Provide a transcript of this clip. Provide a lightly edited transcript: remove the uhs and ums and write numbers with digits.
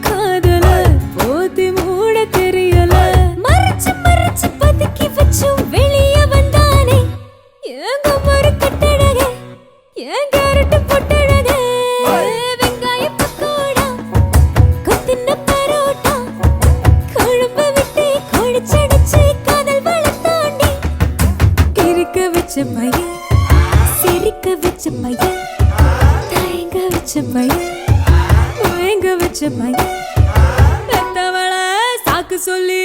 காதல போத்தி மூட தெரியல மறைச்சு மறைச்சு பதுக்கி வச்சும் வெளிய வந்தானே ஏங்க மறு கட்டழகே ஏன் கேரட்டு பொட்டழகே வெங்காய பக்கோடா கொத்தின பரோட்டா குழம்பு விட்டு குடிச்சடிச்சு காதல் வளர்த்தாண்டி கிறுக்க வச்ச பையன் சிரிக்க வச்ச பையன் தயங்க வச்ச பையன் மயங்க வச்ச பையன் பெத்தவள சாக்கு சொல்லி